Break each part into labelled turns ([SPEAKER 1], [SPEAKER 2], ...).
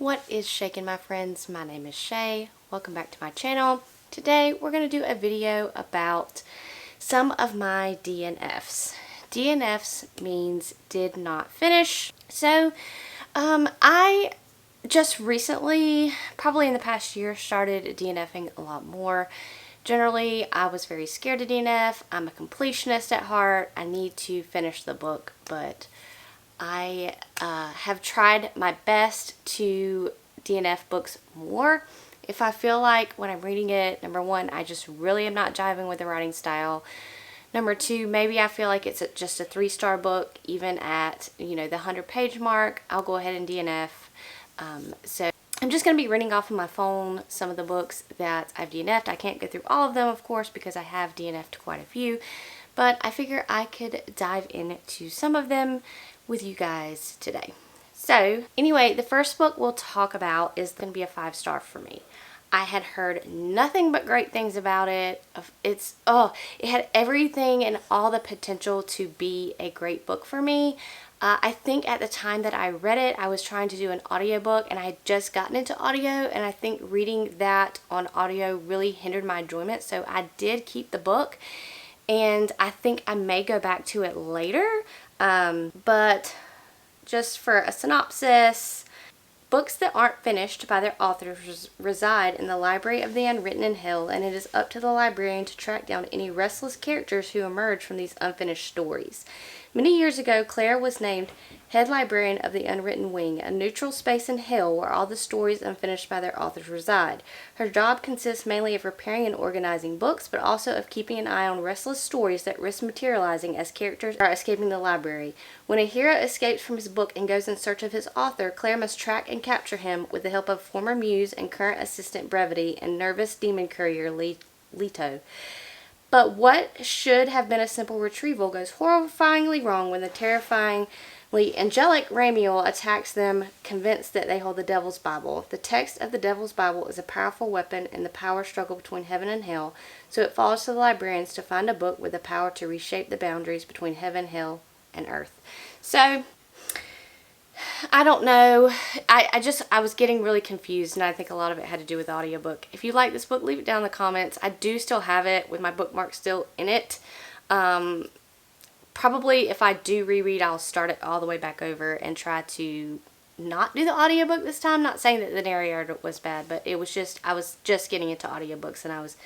[SPEAKER 1] What is shaking, my friends? My name is Shay. Welcome back to my channel. Today we're going to do a video about some of my DNFs. DNFs means did not finish. So I just recently, probably in the past year, started DNFing a lot more. Generally, I was very scared to DNF. I'm a completionist at heart. I need to finish the book, but I have tried my best to DNF books more. If I feel like when I'm reading it, number one, I just really am not jiving with the writing style. Number two, maybe I feel like it's just a 3-star book, even at, the 100-page mark, I'll go ahead and DNF. So I'm just going to be reading off of my phone some of the books that I've DNF'd. I can't go through all of them, of course, because I have DNF'd quite a few. But I figure I could dive into some of them with you guys today. So anyway, the first book we'll talk about is going to be a 5-star for me. I had heard nothing but great things about it. It had everything and all the potential to be a great book for me. I think at the time that I read it, I was trying to do an audiobook, and I had just gotten into audio, and I think reading that on audio really hindered my enjoyment, so I did keep the book, and I think I may go back to it later, but just for a synopsis, books that aren't finished by their authors reside in the library of the unwritten in hell, and it is up to the librarian to track down any restless characters who emerge from these unfinished stories. Many years ago, Claire was named head librarian of the Unwritten Wing, a neutral space in hell where all the stories unfinished by their authors reside. Her job consists mainly of repairing and organizing books, but also of keeping an eye on restless stories that risk materializing as characters are escaping the library. When a hero escapes from his book and goes in search of his author, Claire must track and capture him with the help of former muse and current assistant Brevity and nervous demon courier Leto. But what should have been a simple retrieval goes horrifyingly wrong when the terrifyingly angelic Ramiel attacks them, convinced that they hold the Devil's Bible. The text of the Devil's Bible is a powerful weapon in the power struggle between heaven and hell, so it falls to the librarians to find a book with the power to reshape the boundaries between heaven, hell, and earth. So I don't know. I was getting really confused, and I think a lot of it had to do with the audiobook. If you like this book, leave it down in the comments. I do still have it with my bookmark still in it. Probably if I do reread, I'll start it all the way back over and try to not do the audiobook this time. Not saying that the narrator was bad, but it was just, I was just getting into audiobooks and I was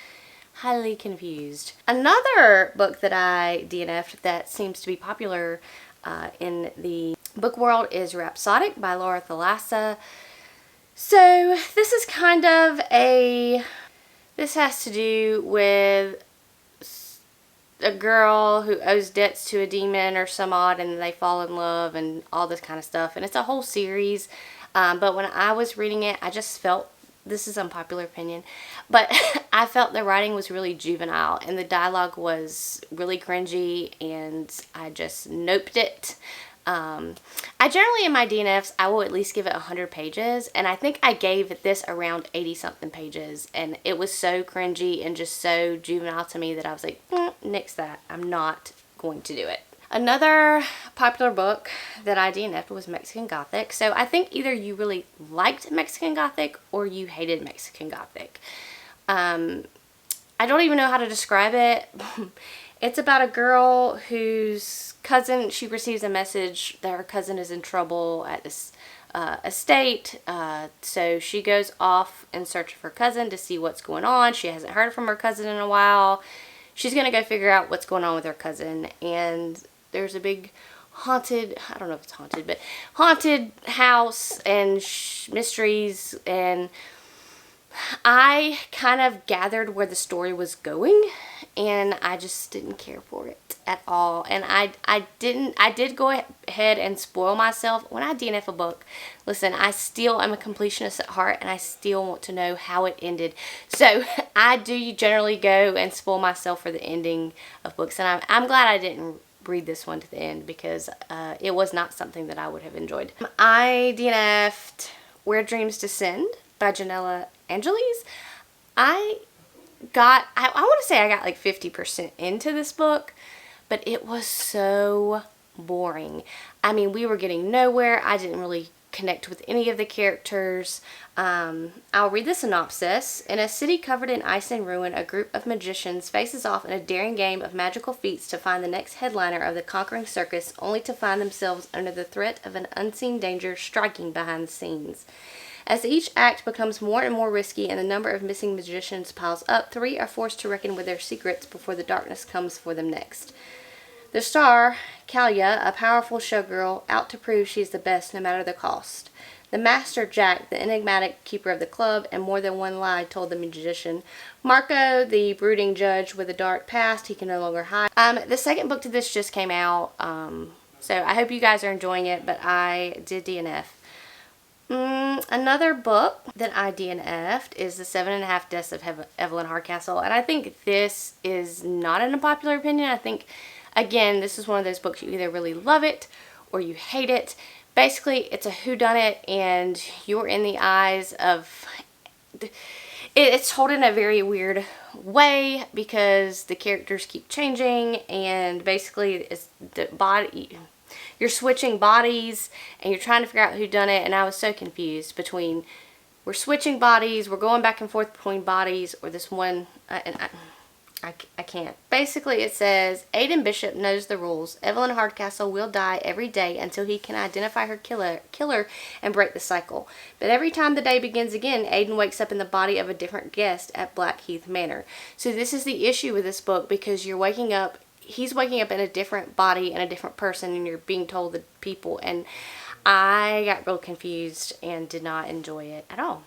[SPEAKER 1] highly confused. Another book that I DNF'd that seems to be popular in the book world is Rapsodic by Thalassa. So this is kind of this has to do with a girl who owes debts to a demon or some odd, and they fall in love and all this kind of stuff, and it's a whole series, but when I was reading it, I just felt, this is unpopular opinion, but I felt the writing was really juvenile and the dialogue was really cringy, and I just noped it. I generally, in my DNFs, I will at least give it 100 pages, and I think I gave this around 80-something pages, and it was so cringy and just so juvenile to me that I was like, nix that. I'm not going to do it. Another popular book that I DNF'd was Mexican Gothic. So I think either you really liked Mexican Gothic or you hated Mexican Gothic. I don't even know how to describe it. It's about a girl whose cousin, she receives a message that her cousin is in trouble at this estate. So she goes off in search of her cousin to see what's going on. She hasn't heard from her cousin in a while. She's going to go figure out what's going on with her cousin. And there's a big haunted, I don't know if it's haunted, but haunted house and mysteries, and I kind of gathered where the story was going, and I just didn't care for it at all. And I did go ahead and spoil myself. When I DNF a book, listen, I still am a completionist at heart, and I still want to know how it ended. So I do generally go and spoil myself for the ending of books, and I'm glad I didn't read this one to the end, because it was not something that I would have enjoyed. I DNF'd Where Dreams Descend by Janella Angeles. I want to say I got like 50% into this book, but it was so boring. I mean, we were getting nowhere. I didn't really connect with any of the characters. I'll read the synopsis. In a city covered in ice and ruin, a group of magicians faces off in a daring game of magical feats to find the next headliner of the conquering circus, only to find themselves under the threat of an unseen danger striking behind the scenes. As each act becomes more and more risky and the number of missing magicians piles up, 3 are forced to reckon with their secrets before the darkness comes for them next. The star, Kalia, a powerful showgirl, out to prove she's the best no matter the cost. The master, Jack, the enigmatic keeper of the club, and more than one lie told the magician. Marco, the brooding judge with a dark past he can no longer hide. The second book to this just came out, so I hope you guys are enjoying it, but I did DNF. Another book that I DNF'd is The 7.5 Deaths of Evelyn Hardcastle, and I think this is not an unpopular opinion. I think, again, this is one of those books you either really love it or you hate it. Basically, it's a whodunit, and you're in the eyes of... It's told in a very weird way because the characters keep changing, and basically it's the body... You're switching bodies, and you're trying to figure out who done it, and I was so confused between we're switching bodies, we're going back and forth between bodies, or this one, and I can't. Basically, it says, Aidan Bishop knows the rules. Evelyn Hardcastle will die every day until he can identify her killer and break the cycle. But every time the day begins again, Aidan wakes up in the body of a different guest at Blackheath Manor. So this is the issue with this book, because you're waking up, he's waking up in a different body and a different person, and you're being told the people, and I got real confused and did not enjoy it at all.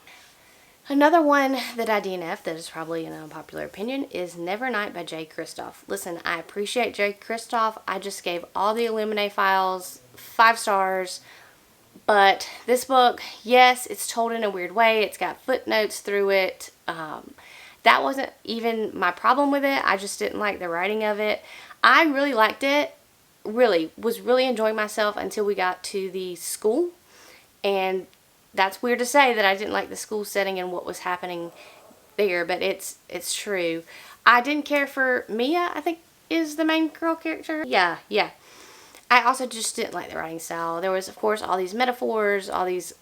[SPEAKER 1] Another one that I DNF that is probably an unpopular opinion is Nevernight by J. Kristoff. Listen, I appreciate J. Kristoff. I just gave all the Illuminae files 5 stars, but this book, yes, it's told in a weird way. It's got footnotes through it. That wasn't even my problem with it. I just didn't like the writing of it. I really liked it, was really enjoying myself until we got to the school, and that's weird to say that I didn't like the school setting and what was happening there, but it's true. I didn't care for Mia, I think is the main girl character. Yeah. I also just didn't like the writing style. There was, of course, all these metaphors, all these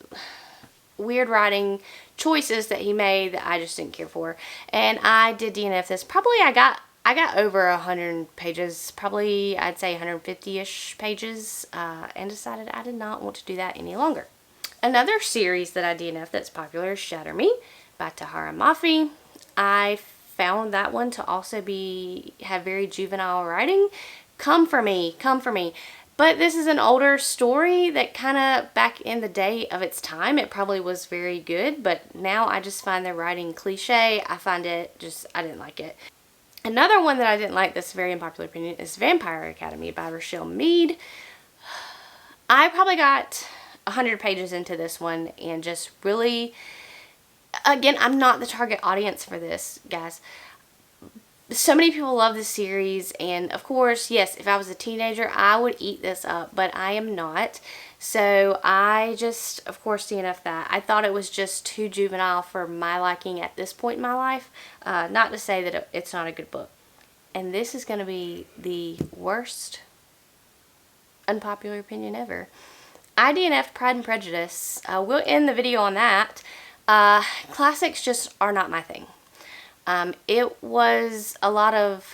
[SPEAKER 1] weird writing choices that he made that I just didn't care for. And I did DNF this. Probably I got over 100 pages, probably I'd say 150-ish pages, and decided I did not want to do that any longer. Another series that I DNF that's popular is Shatter Me by Tahara and Mafi. I found that one to also have very juvenile writing. Come for me. But this is an older story that kind of back in the day of its time, it probably was very good, but now I just find the writing cliche. I find it I didn't like it. Another one that I didn't like that's a very unpopular opinion is Vampire Academy by Rachelle Mead. I probably got 100 pages into this one and just really, again, I'm not the target audience for this, guys. So many people love this series, and of course, yes, if I was a teenager, I would eat this up, but I am not. So I just, of course, DNF that. I thought it was just too juvenile for my liking at this point in my life. Not to say that it's not a good book. And this is going to be the worst unpopular opinion ever. I DNF'd Pride and Prejudice. We'll end the video on that. Classics just are not my thing. It was a lot of,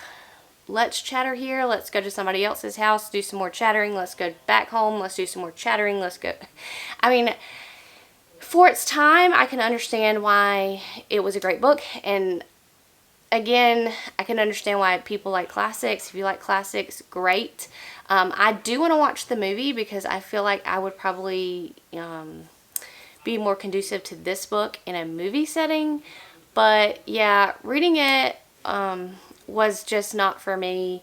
[SPEAKER 1] let's chatter here, let's go to somebody else's house, do some more chattering, let's go back home, let's do some more chattering, let's go. I mean, for its time, I can understand why it was a great book, and again, I can understand why people like classics. If you like classics, great. I do want to watch the movie because I feel like I would probably be more conducive to this book in a movie setting. But yeah, reading it was just not for me.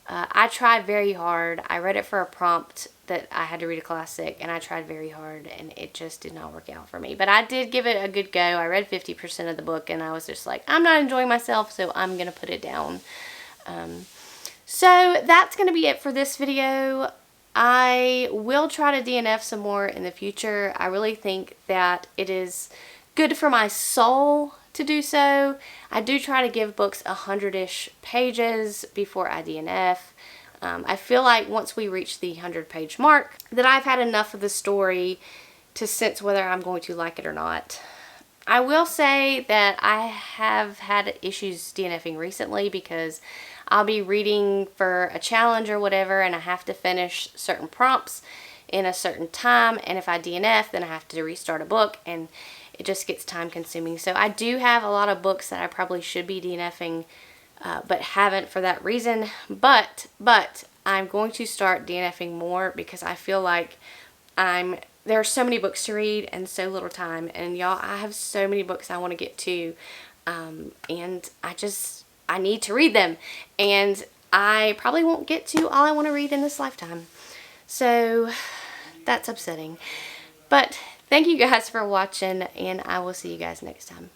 [SPEAKER 1] I tried very hard. I read it for a prompt that I had to read a classic, and I tried very hard, and it just did not work out for me. But I did give it a good go. I read 50% of the book, and I was just like, I'm not enjoying myself, so I'm going to put it down. So that's going to be it for this video. I will try to DNF some more in the future. I really think that it is good for my soul to do so. I do try to give books 100-ish pages before I DNF. I feel like once we reach the 100-page mark that I've had enough of the story to sense whether I'm going to like it or not. I will say that I have had issues DNFing recently because I'll be reading for a challenge or whatever and I have to finish certain prompts in a certain time, and if I DNF then I have to restart a book and it just gets time consuming. So I do have a lot of books that I probably should be DNFing but haven't for that reason. But I'm going to start DNFing more because I feel like there are so many books to read and so little time. And y'all, I have so many books I want to get to, and I need to read them. And I probably won't get to all I want to read in this lifetime. So that's upsetting. But thank you guys for watching, and I will see you guys next time.